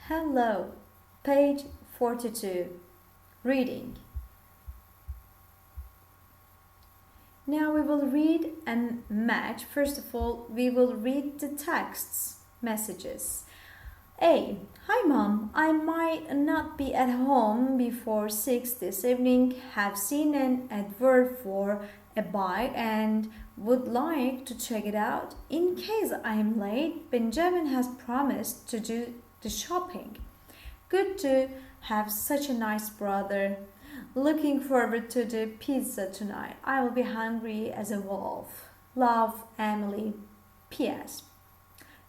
Hello, page 42, reading. Now we will read and match. First of all, we will read the texts, messages. A. Hi mom, I might not be at home before 6 this evening. Have seen an advert for a bike and would like to check it out. In case I am late, Benjamin has promised to do the shopping. Good to have such a nice brother. Looking forward to the pizza tonight. I will be hungry as a wolf. Love, Emily. P.S.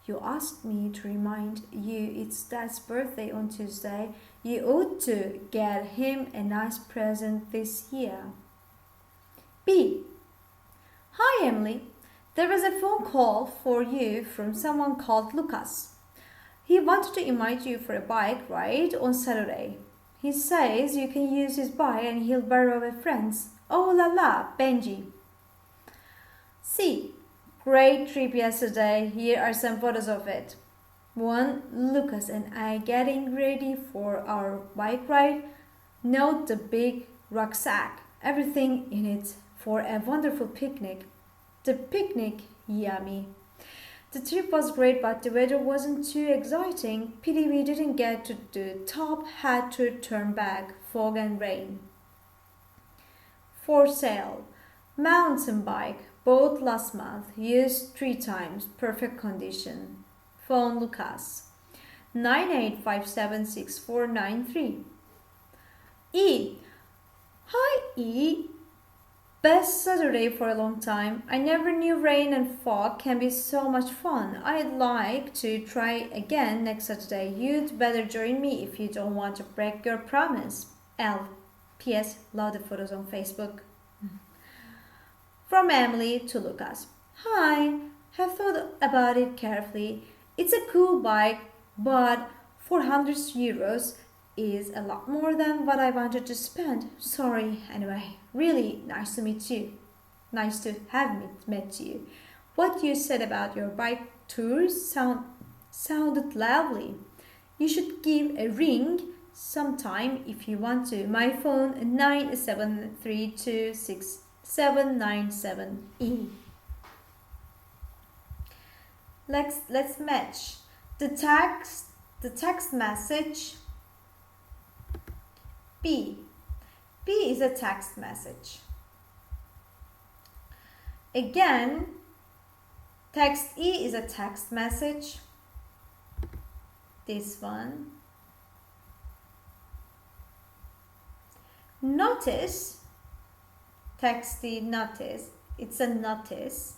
You asked me to remind you it's Dad's birthday on Tuesday. You ought to get him a nice present this year. B. Hi, Emily. There was a phone call for you from someone called Lucas. He wanted to invite you for a bike ride on Saturday. He says you can use his bike and he'll borrow a friend's. Oh la la, Benji. C. Great trip yesterday. Here are some photos of it. 1. Lucas and I getting ready for our bike ride. Note the big rucksack. Everything in it for a wonderful picnic. The picnic, yummy. The trip was great, but the weather wasn't too exciting. Pity we didn't get to the top, had to turn back, fog and rain. For sale. Mountain bike, bought last month, used 3 times, perfect condition. Phone Lucas. 98576493. E. Hi E. Best Saturday for a long time. I never knew rain and fog can be so much fun. I'd like to try again next Saturday. You'd better join me if you don't want to break your promise. L. P.S. Love the photos on Facebook. From Emily to Lucas. Hi, have thought about it carefully. It's a cool bike, but 400 euros is a lot more than what I wanted to spend. Sorry, anyway. Really nice to meet you. Nice to have met you. What you said about your bike tours sounded lovely. You should give a ring sometime if you want to. My phone 973267797E. Let's match the text message. B. B is a text message. Again, text E is a text message. This one. Notice, text E, notice. It's a notice.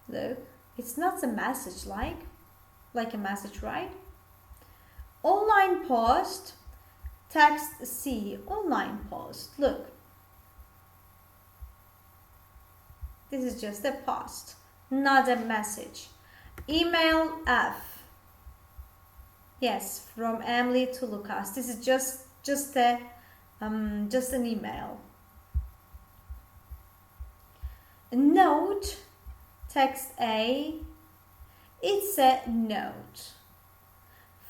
Look, it's not a message like a message, right? Online post. Text C, online post. Look. This is just a post, not a message. Email F. Yes, from Emily to Lucas. This is just an email. A note, text A. It's a note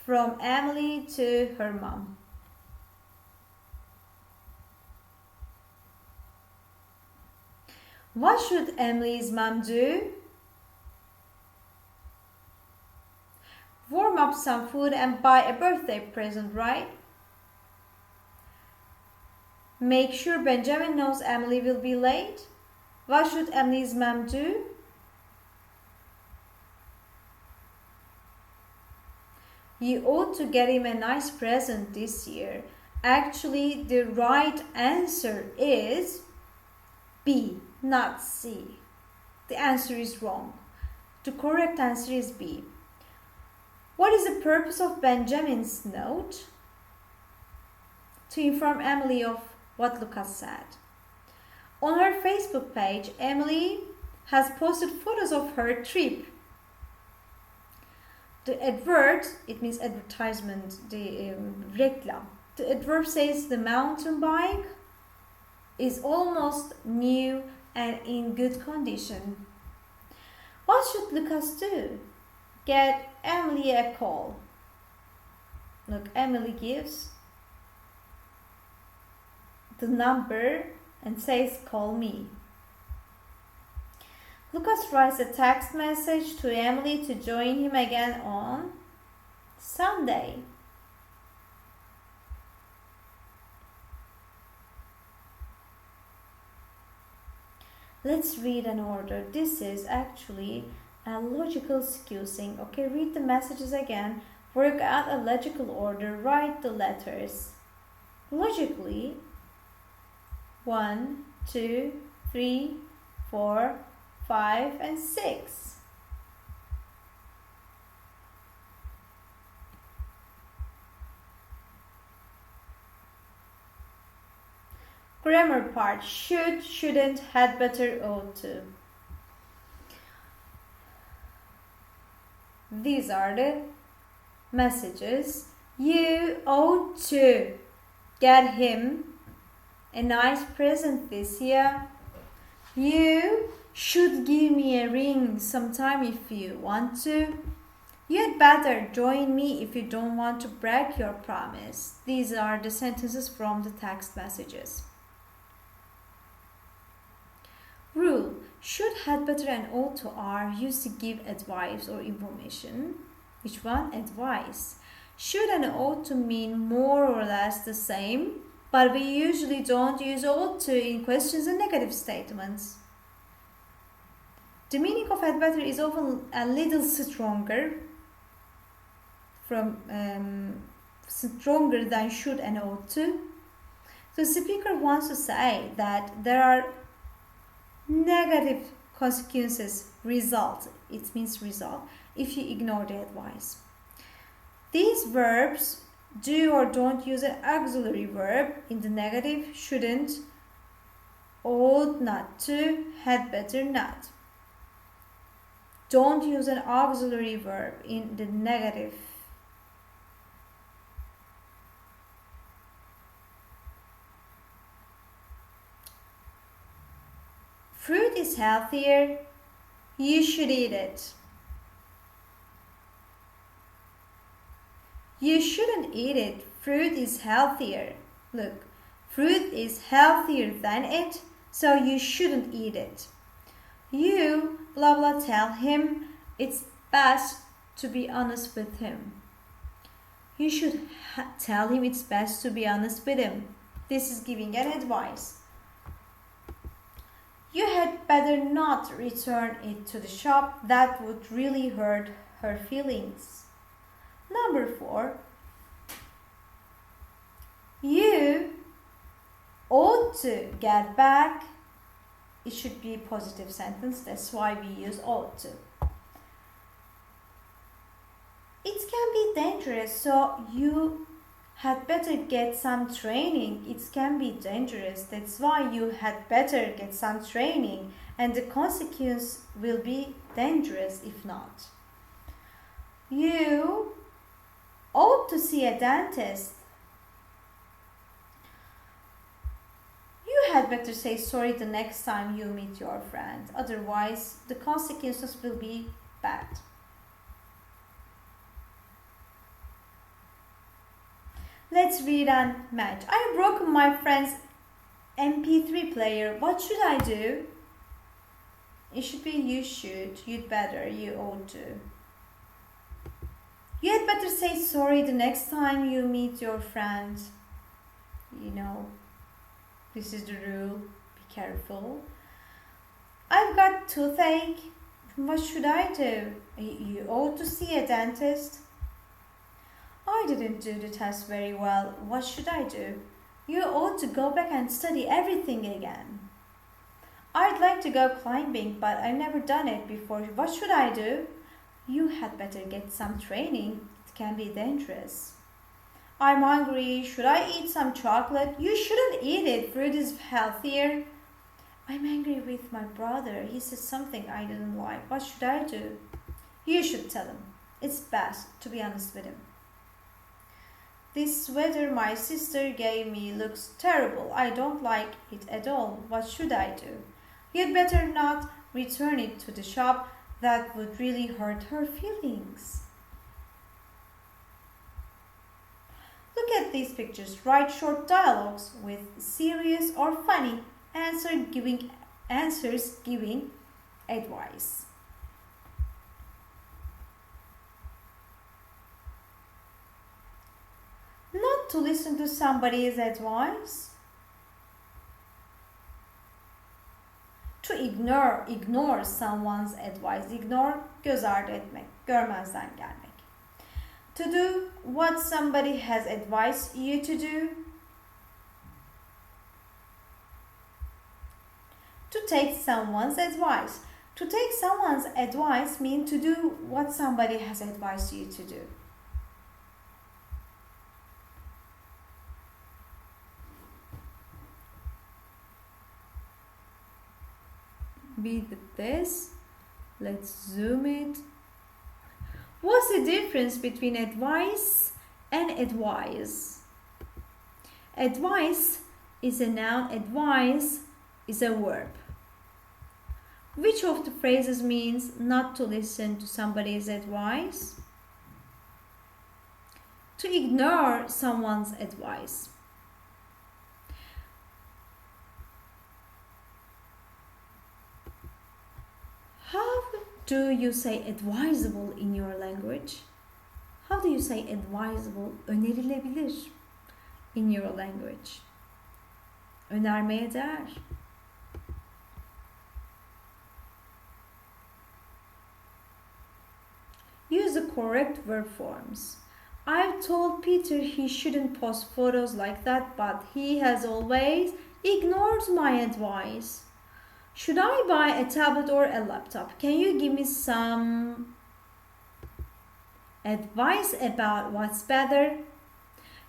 from Emily to her mom. What should Emily's mom do? Warm up some food and buy a birthday present, right? Make sure Benjamin knows Emily will be late. What should Emily's mom do? You ought to get him a nice present this year. Actually, the right answer is B, not C. The answer is wrong. The correct answer is B. What is the purpose of Benjamin's note? To inform Emily of what Lucas said. On her Facebook page, Emily has posted photos of her trip. The advert, it means advertisement, the reklam. The advert says the mountain bike is almost new and in good condition. What should Lucas do? Get Emily a call. Look, Emily gives the number and says, call me. Lucas writes a text message to Emily to join him again on Sunday. Let's read an order. This is actually a logical sequencing. Okay, read the messages again. Work out a logical order. Write the letters logically. 1, 2, 3, 4, 5, and 6. Grammar part: should, shouldn't, had better, ought to. These are the messages. You ought to get him a nice present this year. You should give me a ring sometime if you want to. You'd better join me if you don't want to break your promise. These are the sentences from the text messages. Rule: should, had better, and ought to are used to give advice or information. Which one? Advice. Should and ought to mean more or less the same, but we usually don't use ought to in questions and negative statements. The meaning of had better is often a little stronger stronger than should and ought to. The speaker wants to say that there are negative consequences, it means result, if you ignore the advice. These verbs do or don't use an auxiliary verb in the negative: shouldn't, ought not to, had better not. Don't use an auxiliary verb in the negative. Fruit is healthier. You should eat it. You shouldn't eat it. Fruit is healthier. Look, fruit is healthier than it, so you shouldn't eat it. You, blah blah, tell him it's best to be honest with him. You should tell him it's best to be honest with him. This is giving an advice. You had better not return it to the shop. That would really hurt her feelings. Number 4. You ought to get back. It should be a positive sentence. That's why we use ought to. It can be dangerous, so you had better get some training. It can be dangerous. That's why you had better get some training, and the consequence will be dangerous if not. You ought to see a dentist. You had better say sorry the next time you meet your friend. Otherwise, the consequences will be bad. Let's read and match. I broke my friend's MP3 player. What should I do? It should be you should, you'd better, you ought to. You had better say sorry the next time you meet your friend. You know, this is the rule. Be careful. I've got toothache. What should I do? You ought to see a dentist. I didn't do the test very well. What should I do? You ought to go back and study everything again. I'd like to go climbing, but I've never done it before. What should I do? You had better get some training. It can be dangerous. I'm hungry. Should I eat some chocolate? You shouldn't eat it. Fruit is healthier. I'm angry with my brother. He said something I didn't like. What should I do? You should tell him. It's best to be honest with him. This sweater my sister gave me looks terrible. I don't like it at all. What should I do? You'd better not return it to the shop. That would really hurt her feelings. at these pictures. Write short dialogues with serious or funny answers giving advice. Not to listen to somebody's advice. To ignore someone's advice. Ignore, göz ardı etmek, görmezden gelmek. To do what somebody has advised you to do. To take someone's advice. To take someone's advice means to do what somebody has advised you to do. Be this. Let's zoom it. What's the difference between advice and advise? Advice is a noun, advise is a verb. Which of the phrases means not to listen to somebody's advice? To ignore someone's advice. How do you say advisable in your language? How do you say advisable, önerilebilir in your language? Önermeye değer. Use the correct verb forms. I've told Peter he shouldn't post photos like that, but he has always ignored my advice. Should I buy a tablet or a laptop? Can you give me some advice about what's better?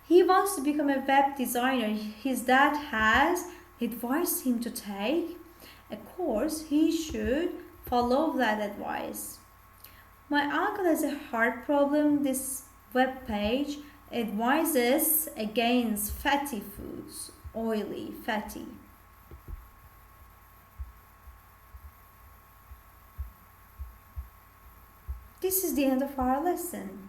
He wants to become a web designer. His dad has advised him to take a course. He should follow that advice. My uncle has a heart problem. This web page advises against fatty foods, oily, fatty. This is the end of our lesson.